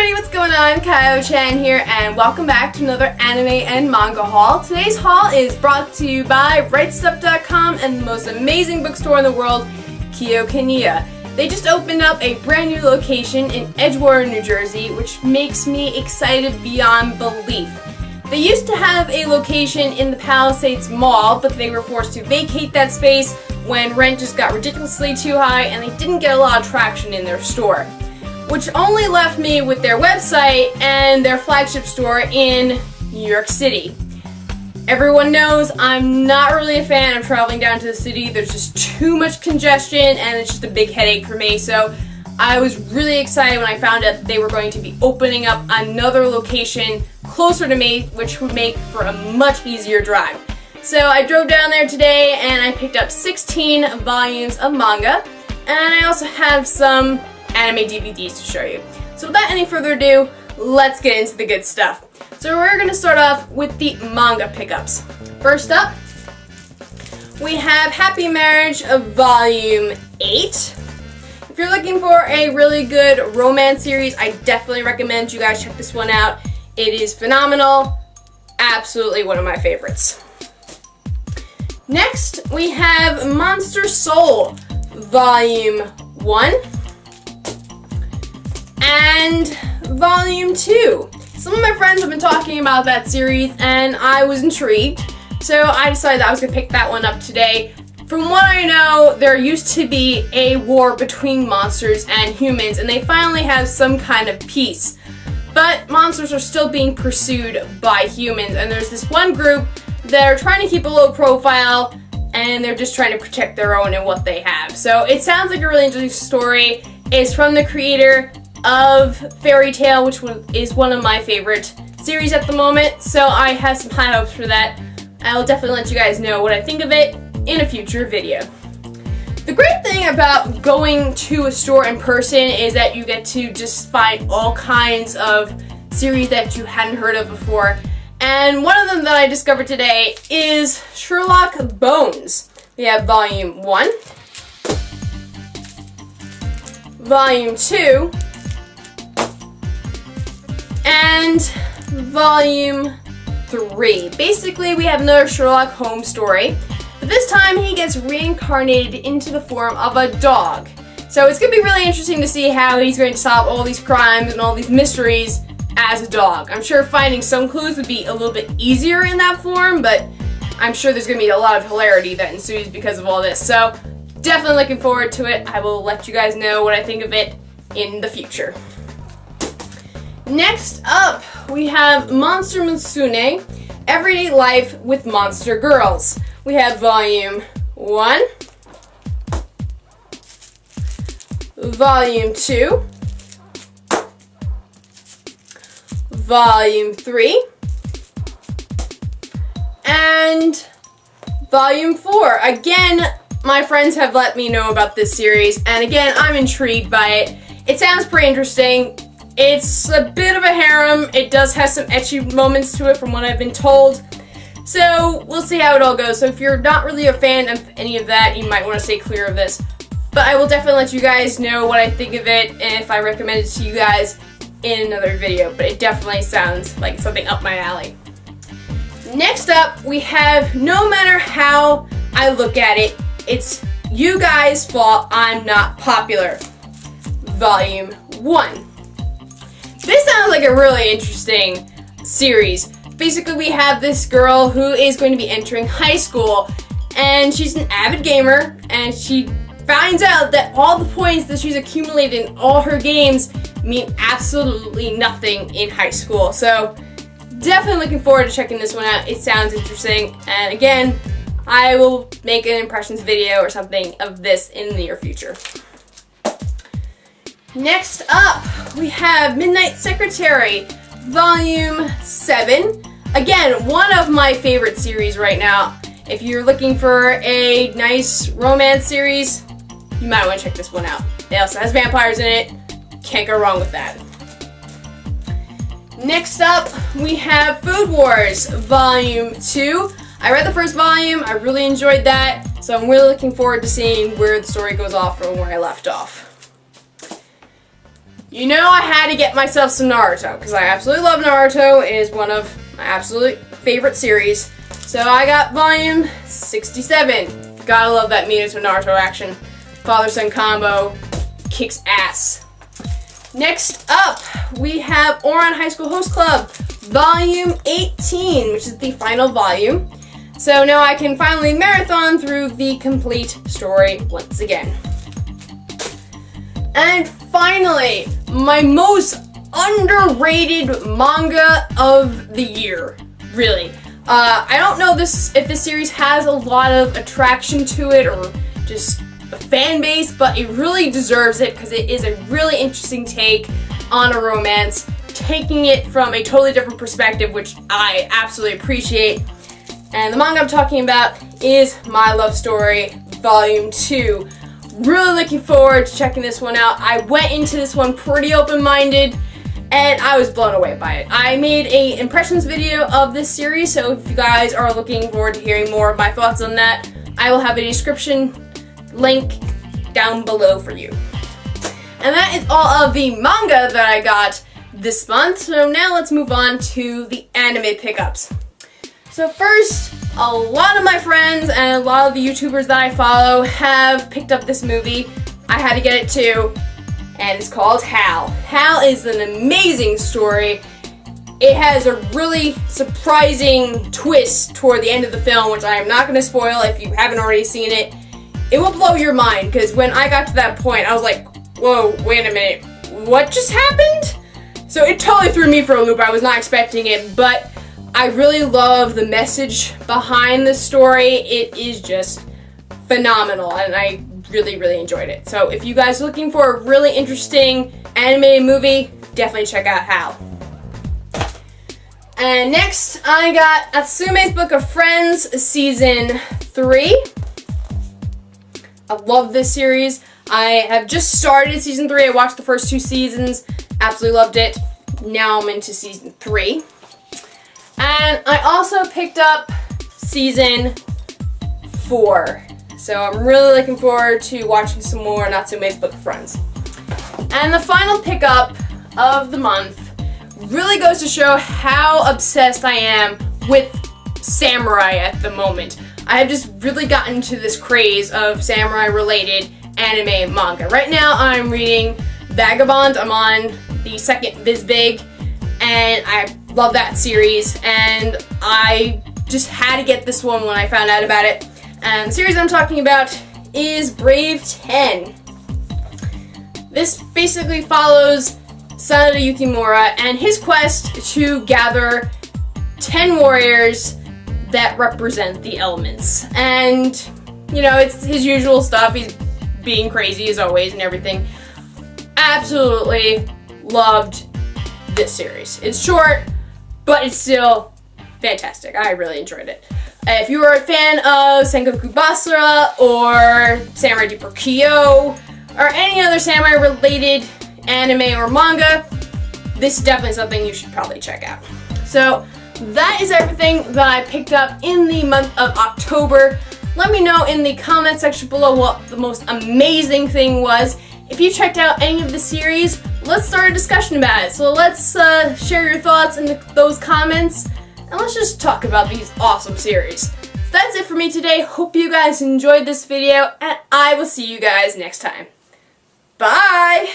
everybody, what's going on? Kyo-chan here, and welcome back to another anime and manga haul. Today's haul is brought to you by RightStuff.com and the most amazing bookstore in the world, Kiyokinia. They just opened up a brand new location in Edgewater, New Jersey, which makes me excited beyond belief. They used to have a location in the Palisades Mall, but they were forced to vacate that space when rent just got ridiculously too high and they didn't get a lot of traction in their store. Which only left me with their website and their flagship store in New York City. Everyone knows I'm not really a fan of traveling down to the city. There's just too much congestion and it's just a big headache for me. So I was really excited when I found out that they were going to be opening up another location closer to me, which would make for a much easier drive. So I drove down there today and I picked up 16 volumes of manga, and I also have some anime DVDs to show you. So without any further ado, let's get into the good stuff. So we're going to start off with the manga pickups. First up, we have Happy Marriage of Volume 8. If you're looking for a really good romance series, I definitely recommend you guys check this one out. It is phenomenal. Absolutely one of my favorites. Next, we have Monster Soul Volume 1 and Volume 2. Some of my friends have been talking about that series and I was intrigued, so I decided that I was going to pick that one up today. From what I know, there used to be a war between monsters and humans, and they finally have some kind of peace. But monsters are still being pursued by humans, and there's this one group that are trying to keep a low profile, and they're just trying to protect their own and what they have. So it sounds like a really interesting story. It's from the creator of Fairy Tail, which is one of my favorite series at the moment, so I have some high hopes for that. I'll definitely let you guys know what I think of it in a future video. The great thing about going to a store in person is that you get to just find all kinds of series that you hadn't heard of before. And one of them that I discovered today is Sherlock Bones. We have Volume 1, Volume 2, and Volume 3. Basically, we have another Sherlock Holmes story, but this time he gets reincarnated into the form of a dog. So it's going to be really interesting to see how he's going to solve all these crimes and all these mysteries as a dog. I'm sure finding some clues would be a little bit easier in that form, but I'm sure there's going to be a lot of hilarity that ensues because of all this. So definitely looking forward to it. I will let you guys know what I think of it in the future. Next up, we have Monster Monsoon, Everyday Life with Monster Girls. We have Volume 1, Volume 2, Volume 3, and Volume 4. Again, my friends have let me know about this series, and again, I'm intrigued by it. It sounds pretty interesting. It's a bit of a harem. It does have some ecchi moments to it from what I've been told. So we'll see how it all goes. So if you're not really a fan of any of that, you might want to stay clear of this. But I will definitely let you guys know what I think of it and if I recommend it to you guys in another video. But it definitely sounds like something up my alley. Next up, we have No Matter How I Look at It, It's You Guys' Fault I'm Not Popular. Volume 1. This sounds like a really interesting series. Basically, we have this girl who is going to be entering high school, and she's an avid gamer, and she finds out that all the points that she's accumulated in all her games mean absolutely nothing in high school. So definitely looking forward to checking this one out. It sounds interesting, and again, I will make an impressions video or something of this in the near future. Next up, we have Midnight Secretary, Volume 7. Again, one of my favorite series right now. If you're looking for a nice romance series, you might want to check this one out. It also has vampires in it. Can't go wrong with that. Next up, we have Food Wars, Volume 2. I read the first volume. I really enjoyed that. So I'm really looking forward to seeing where the story goes off from where I left off. you know I had to get myself some Naruto, because I absolutely love Naruto. It is one of my absolute favorite series. So I got volume 67. Gotta love that Minato Naruto action. Father-son combo kicks ass. Next up, we have Ouran High School Host Club, volume 18, which is the final volume. So now I can finally marathon through the complete story once again. And finally, my most underrated manga of the year, really. I don't know if this series has a lot of attraction to it or just a fan base, but it really deserves it because it is a really interesting take on a romance, taking it from a totally different perspective, which I absolutely appreciate. And the manga I'm talking about is My Love Story Volume 2. Really looking forward to checking this one out. I went into this one pretty open-minded, and I was blown away by it. I made an impressions video of this series, so if you guys are looking forward to hearing more of my thoughts on that, I will have a description link down below for you. And that is all of the manga that I got this month, so now let's move on to the anime pickups. So first, a lot of my friends and a lot of the YouTubers that I follow have picked up this movie. I had to get it too, and it's called Hal. Hal is an amazing story. It has a really surprising twist toward the end of the film, which I am not going to spoil if you haven't already seen it. It will blow your mind, because when I got to that point, I was like, whoa, wait a minute, what just happened? So it totally threw me for a loop. I was not expecting it, but I really love the message behind the story. It is just phenomenal, and I really, really enjoyed it. So if you guys are looking for a really interesting animated movie, definitely check out Hal. And next, I got Atsume's Book of Friends Season 3. I love this series. I have just started Season 3. I watched the first 2 seasons. Absolutely loved it. Now I'm into Season 3. And I also picked up Season 4. So I'm really looking forward to watching some more Natsume's Book of Friends. And the final pickup of the month really goes to show how obsessed I am with samurai at the moment. I have just really gotten into this craze of samurai-related anime and manga. Right now I'm reading Vagabond. I'm on the second Visbig, and I love that series, and I just had to get this one when I found out about it. And the series I'm talking about is Brave 10. This basically follows Sanada Yukimura and his quest to gather 10 warriors that represent the elements. And, you know, it's his usual stuff. He's being crazy as always and everything. Absolutely loved this series. It's short, but it's still fantastic. I really enjoyed it. If you are a fan of Sengoku Basara or Samurai Deeper Kyo or any other samurai related anime or manga, this is definitely something you should probably check out. So that is everything that I picked up in the month of October. Let me know in the comment section below what the most amazing thing was. If you checked out any of the series, let's start a discussion about it. So let's share your thoughts in those comments, and let's just talk about these awesome series. So that's it for me today. Hope you guys enjoyed this video, and I will see you guys next time. Bye!